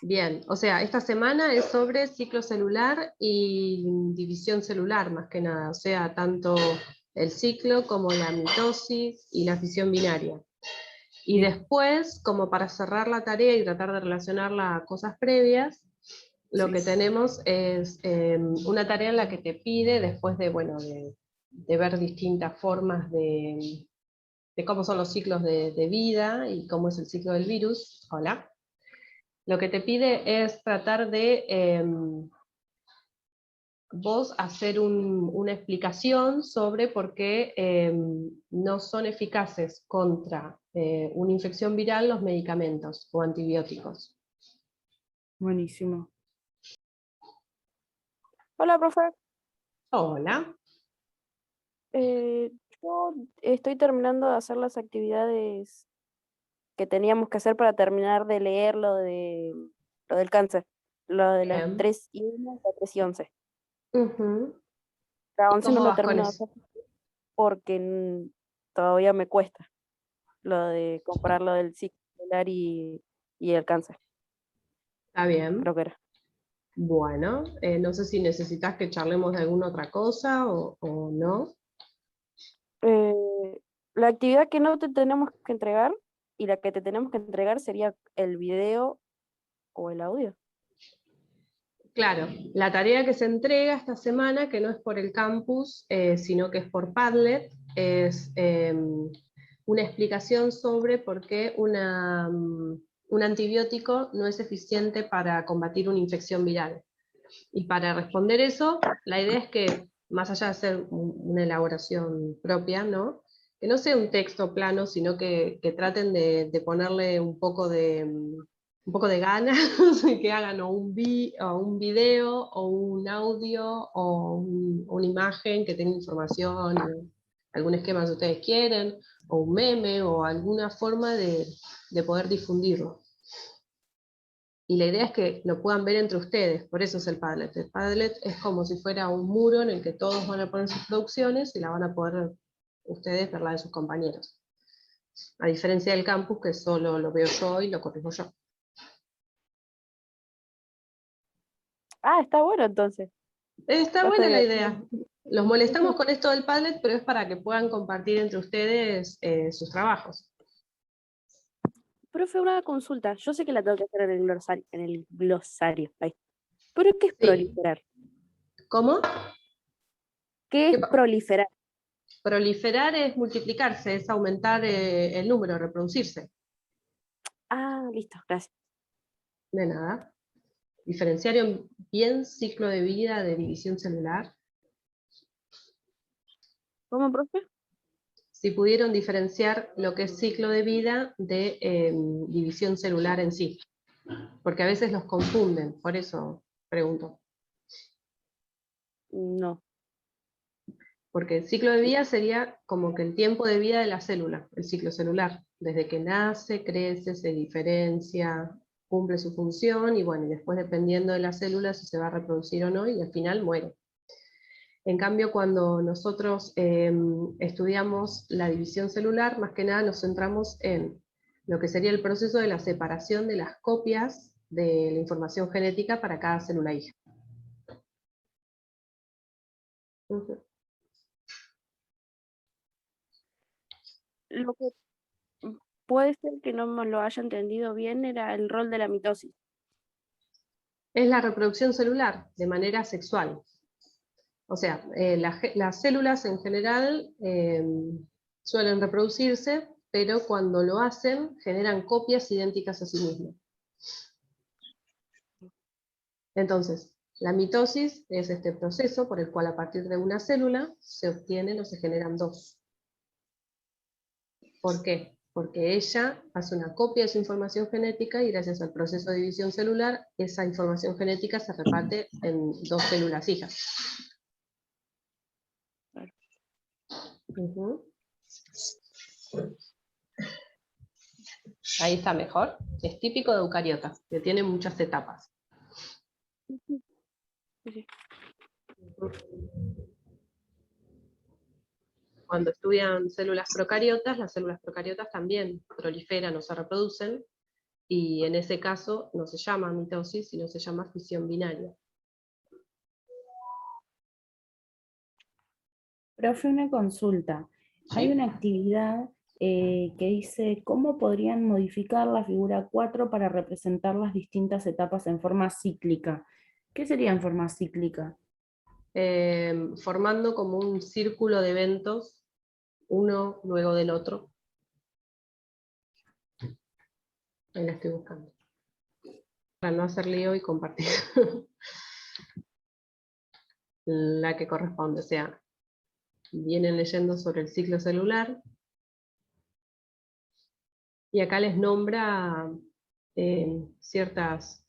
Bien, o sea, esta semana es sobre ciclo celular y división celular, más que nada. O sea, tanto el ciclo como la mitosis y la fisión binaria. Y Sí. después, como para cerrar la tarea y tratar de relacionarla a cosas previas, lo Sí. que tenemos es una tarea en la que te pide, después de, bueno, de ver distintas formas de cómo son los ciclos de vida y cómo es el ciclo del virus, hola, lo que te pide es tratar de vos hacer una explicación sobre por qué no son eficaces contra una infección viral los medicamentos o antibióticos. Buenísimo. Hola, profe. Hola. Yo estoy terminando de hacer las actividades que teníamos que hacer para terminar de leer lo del cáncer, lo de las Bien. 3:1, la 3:11. Ujú. La ¿Y 11 no cómo lo vas con termino de eso? hacer porque todavía me cuesta lo de comparar lo del ciclo celular y el cáncer, Está bien. creo que era. Bueno, no sé si necesitas que charlemos de alguna otra cosa o no. La actividad que no te tenemos que entregar y la que te tenemos que entregar sería el video o el audio. Claro, la tarea que se entrega esta semana, que no es por el campus, sino que es por Padlet, es una explicación sobre por qué un antibiótico no es eficiente para combatir una infección viral. Y para responder eso, la idea es que, más allá de hacer una elaboración propia, ¿no? Que no sea un texto plano, sino que traten de ponerle un poco de ganas, que hagan o un video, o un audio, o una imagen que tenga información, algún esquema que ustedes quieren, o un meme, o alguna forma de poder difundirlo. Y la idea es que lo puedan ver entre ustedes, por eso es el Padlet. El Padlet es como si fuera un muro en el que todos van a poner sus producciones y la van a poder ustedes ver la de sus compañeros. A diferencia del campus, que solo lo veo yo y lo corrijo yo. Ah, está bueno entonces. Está Va a estar buena la divertido. idea. Los molestamos con esto del Padlet, pero es para que puedan compartir entre ustedes sus trabajos. Profe, una consulta. Yo sé que la tengo que hacer en el glosario. Ahí. ¿Pero qué es Sí. proliferar? ¿Cómo? ¿Qué es proliferar? Proliferar es multiplicarse, es aumentar el número, reproducirse. Ah, listo, gracias. De nada. Diferenciaron bien ciclo de vida de división celular. ¿Cómo, profe? Si pudieron diferenciar lo que es ciclo de vida de división celular en sí. Porque a veces los confunden, por eso pregunto. No. Porque el ciclo de vida sería como que el tiempo de vida de la célula, el ciclo celular. Desde que nace, crece, se diferencia, cumple su función y bueno, y después dependiendo de la célula si se va a reproducir o no y al final muere. En cambio, cuando nosotros estudiamos la división celular, más que nada nos centramos en lo que sería el proceso de la separación de las copias de la información genética para cada célula hija. Ujú. Lo que puede ser que no me lo haya entendido bien era el rol de la mitosis. Es la reproducción celular de manera sexual. O sea, las células en general suelen reproducirse, pero cuando lo hacen generan copias idénticas a sí mismas. Entonces, la mitosis es este proceso por el cual a partir de una célula se obtienen o se generan dos. ¿Por qué? Porque ella hace una copia de su información genética y gracias al proceso de división celular, esa información genética se reparte en dos células hijas. Claro. Ujú. Ahí está mejor. Es típico de eucariotas, que tiene muchas etapas. Ujú. Sí. Cuando estudian células procariotas, las células procariotas también proliferan o se reproducen, y en ese caso no se llama mitosis, sino se llama fisión binaria. Profe, una consulta. Hay ¿Sí? una actividad que dice cómo podrían modificar la figura 4 para representar las distintas etapas en forma cíclica. ¿Qué sería en forma cíclica? Formando como un círculo de eventos, uno luego del otro. Ahí la estoy buscando. Para no hacer lío y compartir la que corresponde. O sea, vienen leyendo sobre el ciclo celular, y acá les nombra ciertas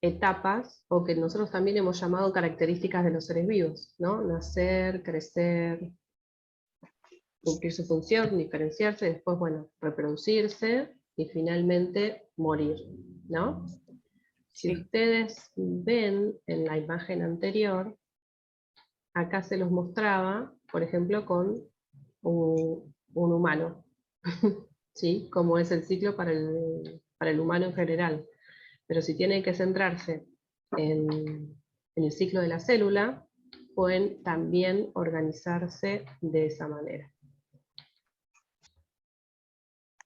etapas, o que nosotros también hemos llamado características de los seres vivos, ¿no? Nacer, crecer, cumplir su función, diferenciarse, después, bueno, reproducirse, y finalmente morir, ¿no? Si Sí. ustedes ven en la imagen anterior, acá se los mostraba, por ejemplo, con un humano, ¿sí? Como es el ciclo para el humano en general. Pero si tienen que centrarse en el ciclo de la célula, pueden también organizarse de esa manera.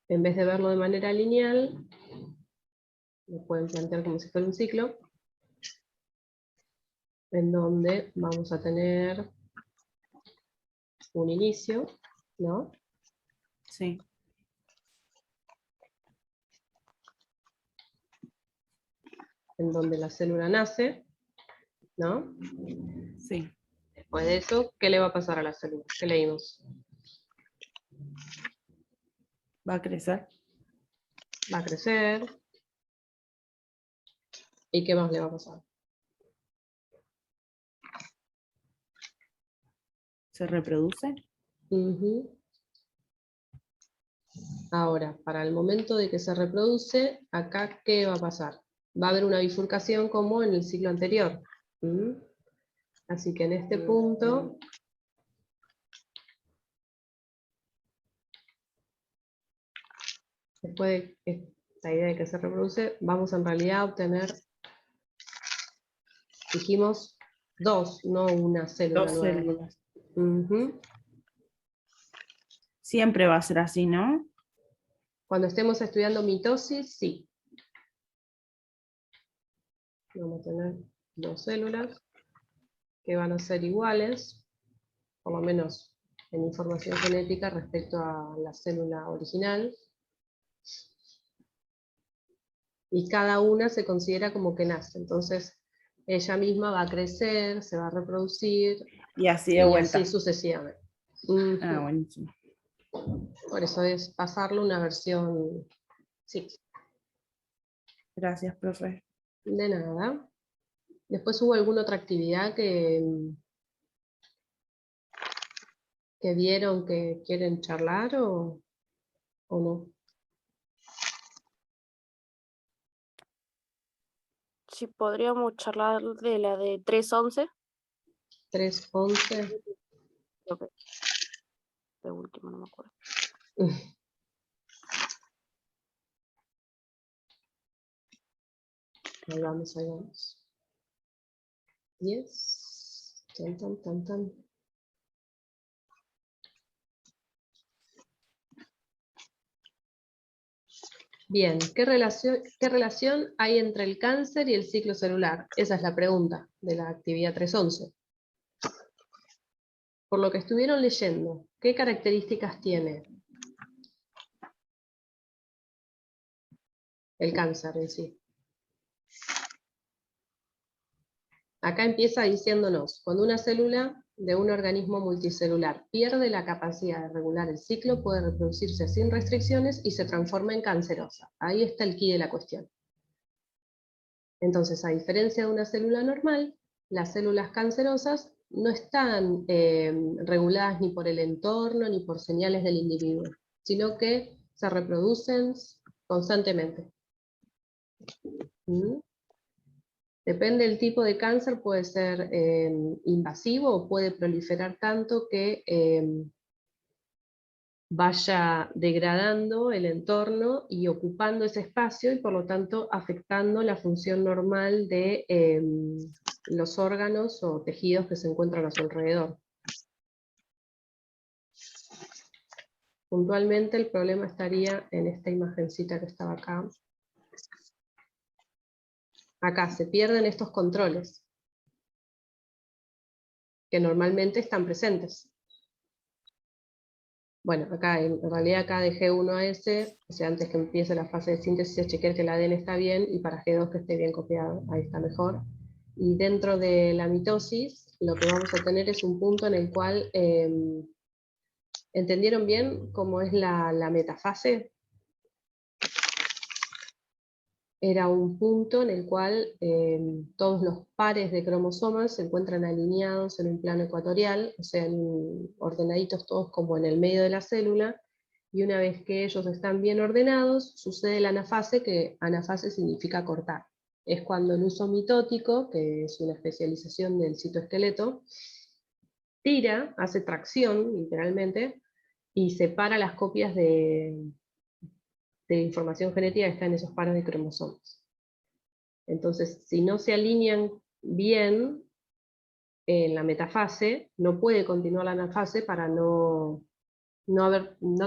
En vez de verlo de manera lineal, lo pueden plantear como si fuera un ciclo, en donde vamos a tener un inicio, ¿no? Sí. En donde la célula nace, ¿no? Sí. Después de eso, ¿qué le va a pasar a la célula? ¿Qué leímos? ¿Va a crecer? Va a crecer. ¿Y qué más le va a pasar? ¿Se reproduce? Ujú. Ahora, para el momento de que se reproduce, acá, ¿qué va a pasar? Va a haber una bifurcación como en el ciclo anterior. ¿Mm? Así que en este punto, después de esta idea de que se reproduce, vamos en realidad a obtener, dijimos, dos, no una célula Dos nueva. células. Ujú. Siempre va a ser así, ¿no? Cuando estemos estudiando mitosis, sí. Vamos a tener dos células que van a ser iguales, por lo menos en información genética respecto a la célula original, y cada una se considera como que nace. Entonces, ella misma va a crecer, se va a reproducir, Y así de y vuelta. así sucesivamente. Ah, buenísimo. Por eso es pasarle una versión, sí, Gracias, profe. de nada. Después hubo alguna otra actividad que vieron que quieren charlar o no. Si podríamos charlar de la de 311, 3:11. creo que de último, no me acuerdo. Ahí vamos, ahí vamos. Yes. Tan, tan, tan, tan. Bien, ¿qué relación hay entre el cáncer y el ciclo celular? Esa es la pregunta de la actividad 3:11. Por lo que estuvieron leyendo, ¿qué características tiene el cáncer en sí? Acá empieza diciéndonos, cuando una célula de un organismo multicelular pierde la capacidad de regular el ciclo, puede reproducirse sin restricciones y se transforma en cancerosa. Ahí está el quid de la cuestión. Entonces, a diferencia de una célula normal, las células cancerosas no están reguladas ni por el entorno ni por señales del individuo, sino que se reproducen constantemente. ¿Mm? Depende del tipo de cáncer, puede ser invasivo o puede proliferar tanto que vaya degradando el entorno y ocupando ese espacio, y por lo tanto afectando la función normal de los órganos o tejidos que se encuentran a su alrededor. Puntualmente el problema estaría en esta imagencita que estaba acá. Acá se pierden estos controles, que normalmente están presentes. Bueno, acá en realidad acá de G1 a S, o sea, antes que empiece la fase de síntesis, es chequear que el ADN está bien, y para G2 que esté bien copiado, ahí está mejor. Y dentro de la mitosis, lo que vamos a tener es un punto en el cual, ¿entendieron bien cómo es la metafase? Era un punto en el cual todos los pares de cromosomas se encuentran alineados en un plano ecuatorial, o sea, ordenaditos todos como en el medio de la célula, y una vez que ellos están bien ordenados, sucede la anafase, que anafase significa cortar. Es cuando el uso mitótico, que es una especialización del citoesqueleto, tira, hace tracción, literalmente, y separa las copias de información genética que está en esos pares de cromosomas. Entonces, si no se alinean bien en la metafase, no puede continuar la anafase para no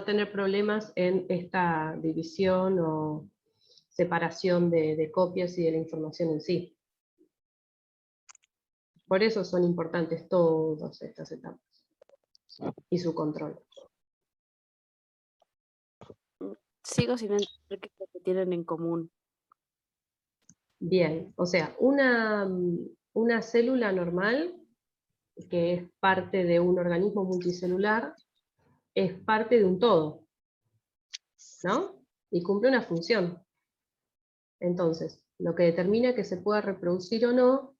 tener problemas en esta división o separación de copias y de la información en sí. Por eso son importantes todas estas etapas y su control. Sigo sin entender qué es lo que tienen en común. Bien, o sea, una célula normal, que es parte de un organismo multicelular, es parte de un todo, ¿no? Y cumple una función. Entonces, lo que determina que se pueda reproducir o no,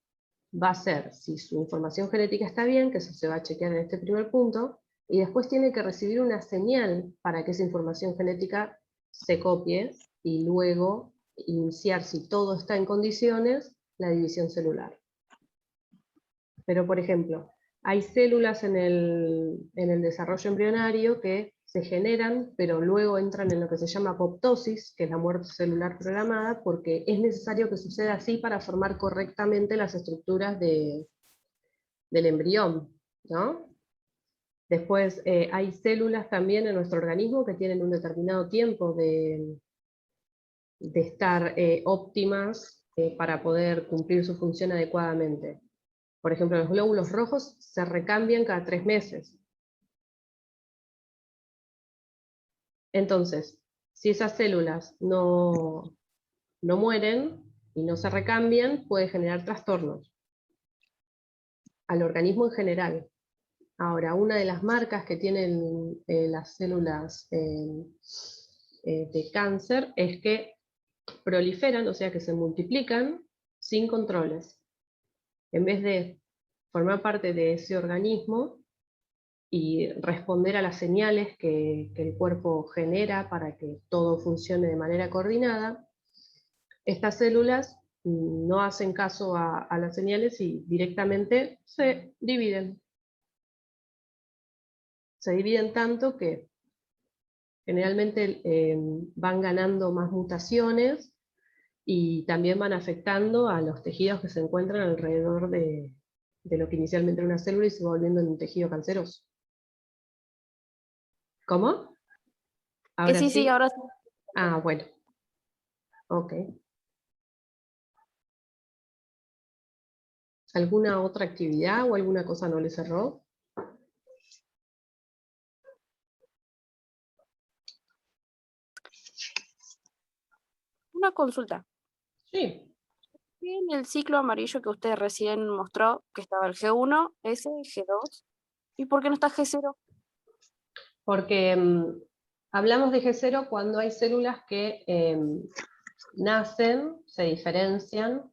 va a ser si su información genética está bien, que eso se va a chequear en este primer punto, y después tiene que recibir una señal para que esa información genética se copie, y luego iniciar, si todo está en condiciones, la división celular. Pero, por ejemplo, hay células en el desarrollo embrionario que se generan, pero luego entran en lo que se llama apoptosis, que es la muerte celular programada, porque es necesario que suceda así para formar correctamente las estructuras del embrión, ¿no? Después hay células también en nuestro organismo que tienen un determinado tiempo de estar óptimas para poder cumplir su función adecuadamente. Por ejemplo, los glóbulos rojos se recambian cada 3 meses. Entonces, si esas células no mueren y no se recambian, puede generar trastornos al organismo en general. Ahora, una de las marcas que tienen las células de cáncer es que proliferan, o sea que se multiplican sin controles. En vez de formar parte de ese organismo y responder a las señales que el cuerpo genera para que todo funcione de manera coordinada, estas células no hacen caso a las señales y directamente se dividen. Se dividen tanto que generalmente van ganando más mutaciones, y también van afectando a los tejidos que se encuentran alrededor de lo que inicialmente era una célula y se va volviendo en un tejido canceroso. ¿Cómo? ¿Ahora Sí, sí? ahora sí. Ah, bueno. Ok. ¿Alguna otra actividad o alguna cosa no le cerró? Una consulta. Sí. En el ciclo amarillo que usted recién mostró, que estaba el G1, S, G2, ¿y por qué no está G0? Porque hablamos de G0 cuando hay células que nacen, se diferencian,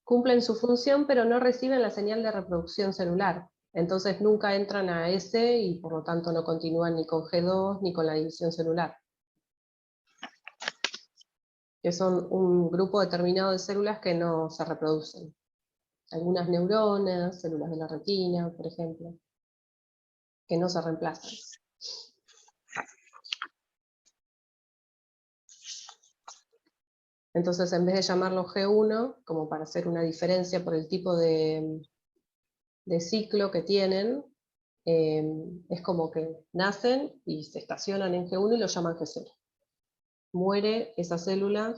cumplen su función, pero no reciben la señal de reproducción celular. Entonces nunca entran a S y por lo tanto no continúan ni con G2 ni con la división celular. Que son un grupo determinado de células que no se reproducen. Algunas neuronas, células de la retina, por ejemplo, que no se reemplazan. Entonces, en vez de llamarlo G1, como para hacer una diferencia por el tipo de ciclo que tienen, es como que nacen y se estacionan en G1 y lo llaman G0. Muere esa célula,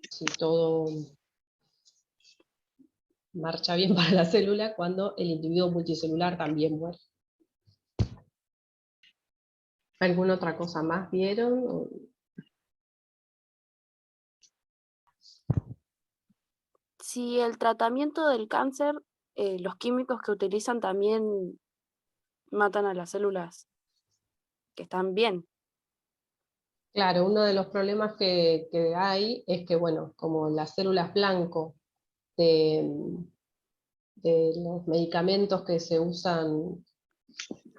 si todo marcha bien para la célula, cuando el individuo multicelular también muere. ¿Alguna otra cosa más vieron? Si el tratamiento del cáncer, los químicos que utilizan también matan a las células que están bien. Claro, uno de los problemas que hay es que, bueno, como las células blanco de los medicamentos que se usan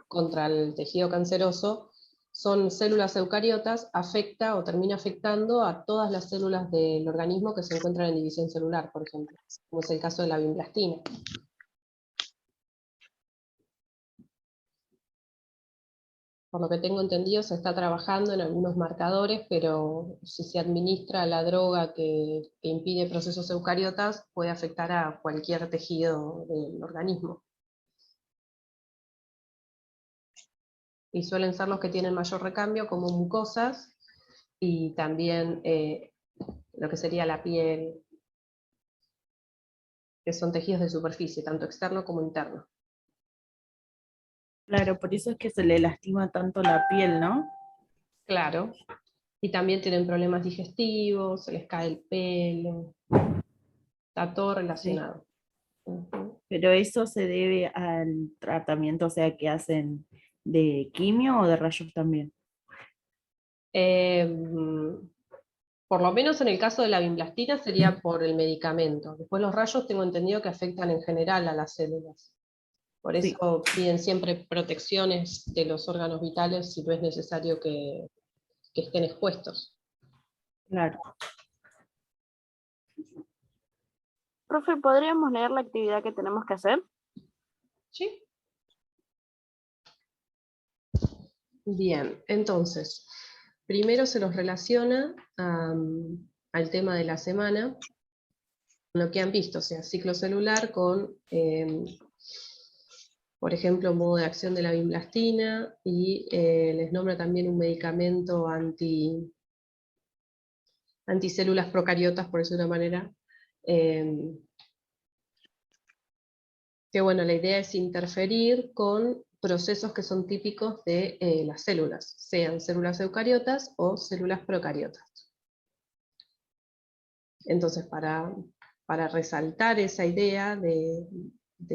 contra el tejido canceroso, son células eucariotas, afecta o termina afectando a todas las células del organismo que se encuentran en división celular, por ejemplo, como es el caso de la vimblastina. Por lo que tengo entendido, se está trabajando en algunos marcadores, pero si se administra la droga que impide procesos eucariotas, puede afectar a cualquier tejido del organismo. Y suelen ser los que tienen mayor recambio, como mucosas, y también lo que sería la piel, que son tejidos de superficie, tanto externo como interno. Claro, por eso es que se le lastima tanto la piel, ¿no? Claro. Y también tienen problemas digestivos, se les cae el pelo, está todo Sí. relacionado. Ujú. Pero eso se debe al tratamiento, o sea, que hacen de quimio o de rayos también. Por lo menos en el caso de la vimblastina sería por el medicamento. Después los rayos tengo entendido que afectan en general a las células. Por Sí. eso piden siempre protecciones de los órganos vitales si no es necesario que estén expuestos. Claro. Profe, ¿podríamos leer la actividad que tenemos que hacer? ¿Sí? Bien, entonces, primero se los relaciona al tema de la semana, lo que han visto, o sea, ciclo celular con, por ejemplo, modo de acción de la vimblastina, y les nombra también un medicamento anticélulas procariotas, por decirlo de una manera, que bueno, la idea es interferir con procesos que son típicos de las células, sean células eucariotas o células procariotas. Entonces, para resaltar esa idea de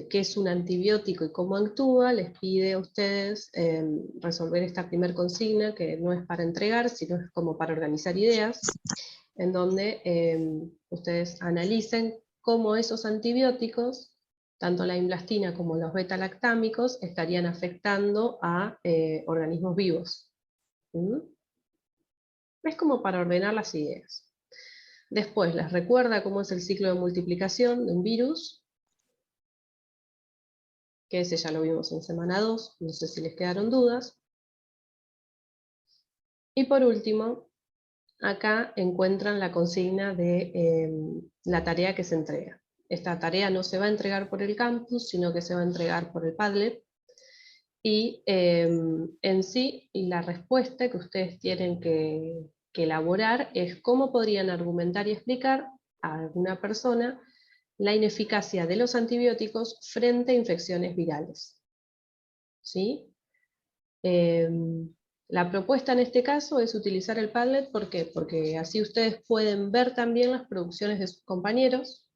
qué es un antibiótico y cómo actúa, les pide a ustedes resolver esta primer consigna, que no es para entregar, sino es como para organizar ideas, en donde ustedes analicen cómo esos antibióticos, tanto la vimblastina como los beta-lactámicos, estarían afectando a organismos vivos. ¿Mm? Es como para ordenar las ideas. Después les recuerda cómo es el ciclo de multiplicación de un virus, que ese ya lo vimos en semana 2, no sé si les quedaron dudas. Y por último, acá encuentran la consigna de la tarea que se entrega. Esta tarea no se va a entregar por el campus, sino que se va a entregar por el Padlet. Y en sí, la respuesta que ustedes tienen que elaborar es cómo podrían argumentar y explicar a alguna persona la ineficacia de los antibióticos frente a infecciones virales. ¿Sí? La propuesta en este caso es utilizar el Padlet, ¿por qué? Porque así ustedes pueden ver también las producciones de sus compañeros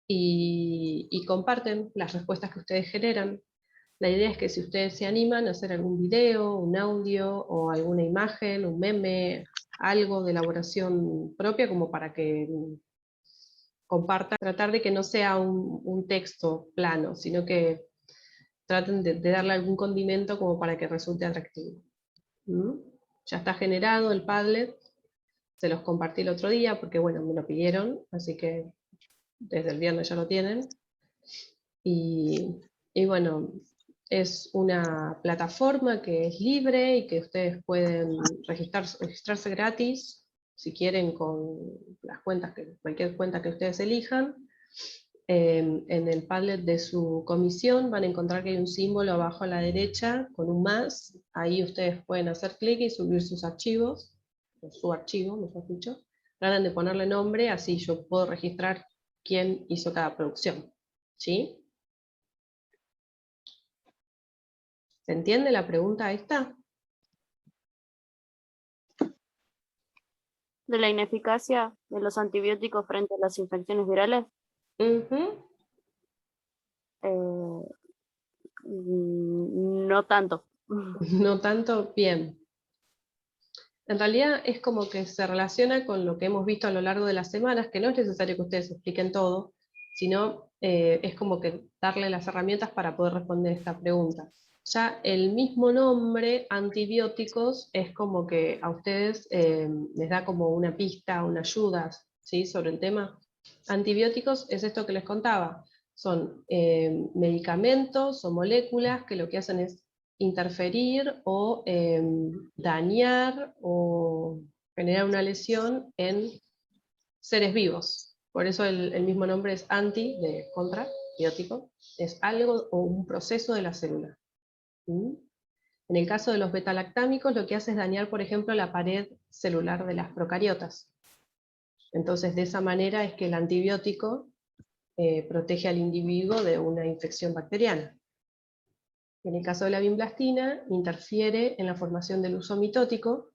y comparten las respuestas que ustedes generan. La idea es que si ustedes se animan a hacer algún video, un audio o alguna imagen, un meme, algo de elaboración propia como para que compartan, tratar de que no sea un texto plano, sino que traten de darle algún condimento como para que resulte atractivo. ¿Mm? Ya está generado el Padlet, se los compartí el otro día porque bueno, me lo pidieron, así que desde el viernes ya lo tienen. Y bueno, es una plataforma que es libre y que ustedes pueden registrarse gratis si quieren con las cuentas, cualquier cuenta que ustedes elijan, en el Padlet de su comisión van a encontrar que hay un símbolo abajo a la derecha con un más, ahí ustedes pueden hacer clic y subir sus archivos, o su archivo, mejor dicho, traten de ponerle nombre, así yo puedo registrar quién hizo cada producción, ¿sí? ¿Se entiende la pregunta esta? De la ineficacia de los antibióticos frente a las infecciones virales. Ujú. No tanto. No tanto, bien. En realidad es como que se relaciona con lo que hemos visto a lo largo de las semanas, que no es necesario que ustedes expliquen todo, sino es como que darle las herramientas para poder responder esta pregunta. Ya el mismo nombre, antibióticos, es como que a ustedes les da como una pista, una ayuda, ¿sí?, sobre el tema. Antibióticos es esto que les contaba, son medicamentos o moléculas que lo que hacen es interferir o dañar o generar una lesión en seres vivos. Por eso el mismo nombre es anti, de contra, biótico, es algo o un proceso de la célula. ¿Mm? En el caso de los betalactámicos, lo que hace es dañar, por ejemplo, la pared celular de las procariotas. Entonces, de esa manera es que el antibiótico protege al individuo de una infección bacteriana. En el caso de la vimblastina, interfiere en la formación del uso mitótico,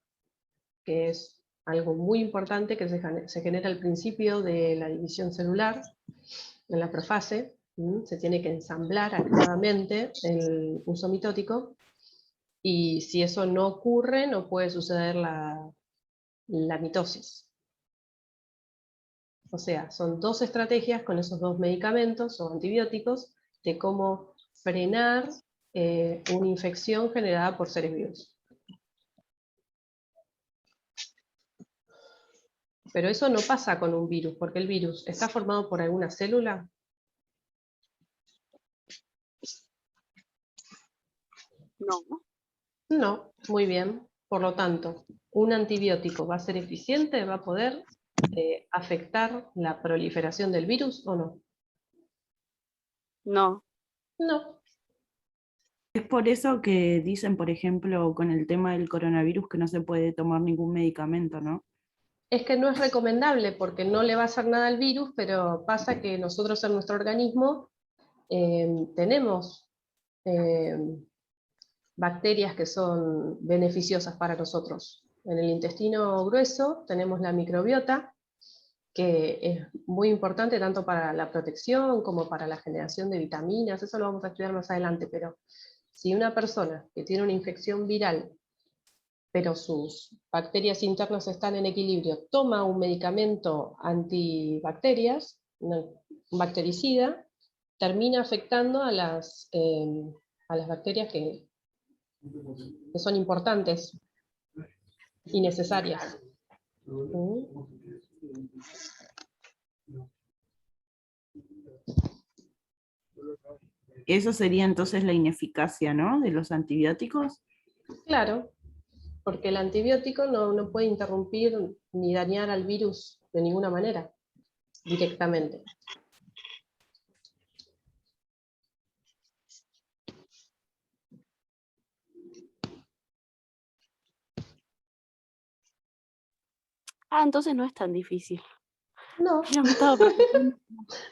que es algo muy importante que se genera al principio de la división celular, en la profase. Se tiene que ensamblar activamente el uso mitótico, y si eso no ocurre, no puede suceder la mitosis. O sea, son dos estrategias con esos dos medicamentos o antibióticos de cómo frenar una infección generada por seres vivos. Pero eso no pasa con un virus, porque el virus está formado por alguna célula. No. No, muy bien. Por lo tanto, un antibiótico va a ser eficiente, va a poder afectar la proliferación del virus o no. No. No. Es por eso que dicen, por ejemplo, con el tema del coronavirus, que no se puede tomar ningún medicamento, ¿no? Es que no es recomendable porque no le va a hacer nada al virus, pero pasa que nosotros en nuestro organismo tenemos bacterias que son beneficiosas para nosotros. En el intestino grueso tenemos la microbiota, que es muy importante tanto para la protección como para la generación de vitaminas, eso lo vamos a estudiar más adelante, pero si una persona que tiene una infección viral, pero sus bacterias internas están en equilibrio, toma un medicamento antibacterias, un bactericida, termina afectando a las bacterias que son importantes y necesarias. Eso sería entonces la ineficacia, ¿no?, de los antibióticos. Claro, porque el antibiótico no puede interrumpir ni dañar al virus de ninguna manera, directamente. Entonces no es tan difícil. No, Ya me estaba preocupando.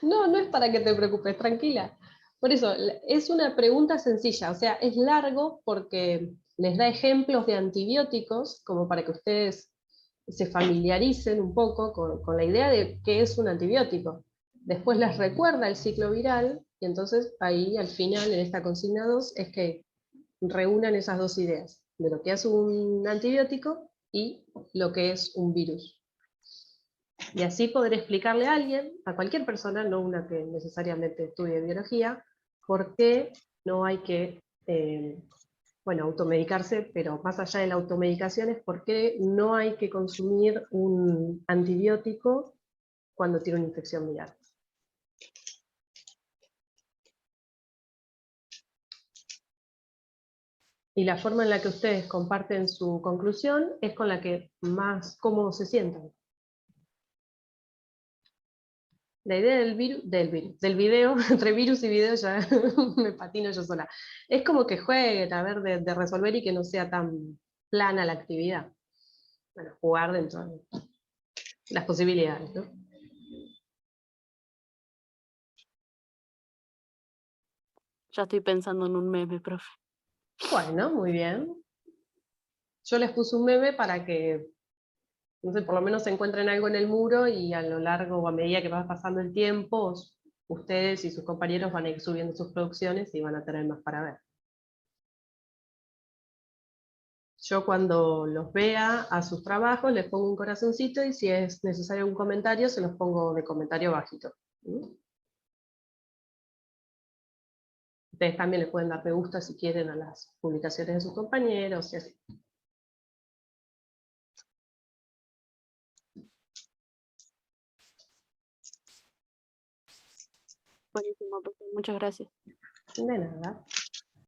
no es para que te preocupes, tranquila. Por eso, es una pregunta sencilla, o sea, es largo porque les da ejemplos de antibióticos, como para que ustedes se familiaricen un poco con la idea de qué es un antibiótico. Después les recuerda el ciclo viral, y entonces ahí al final, en esta consigna 2, es que reúnan esas dos ideas, de lo que es un antibiótico y lo que es un virus. Y así poder explicarle a alguien, a cualquier persona, no una que necesariamente estudie biología, por qué no hay que, automedicarse, pero más allá de la automedicación es por qué no hay que consumir un antibiótico cuando tiene una infección viral. Y la forma en la que ustedes comparten su conclusión es con la que más cómodos se sientan. La idea del video, entre virus y video ya me patino yo sola. Es como que jueguen, a ver, de resolver y que no sea tan plana la actividad. Bueno, jugar dentro de las posibilidades, ¿no? Ya estoy pensando en un meme, profe. Bueno, muy bien. Yo les puse un meme para que, no sé, por lo menos encuentren algo en el muro y a lo largo o a medida que va pasando el tiempo, ustedes y sus compañeros van a ir subiendo sus producciones y van a tener más para ver. Yo cuando los vea a sus trabajos les pongo un corazoncito y si es necesario un comentario se los pongo de comentario bajito. Ustedes también les pueden dar me gusta si quieren a las publicaciones de sus compañeros y así. Buenísimo, profe. Muchas gracias. De nada.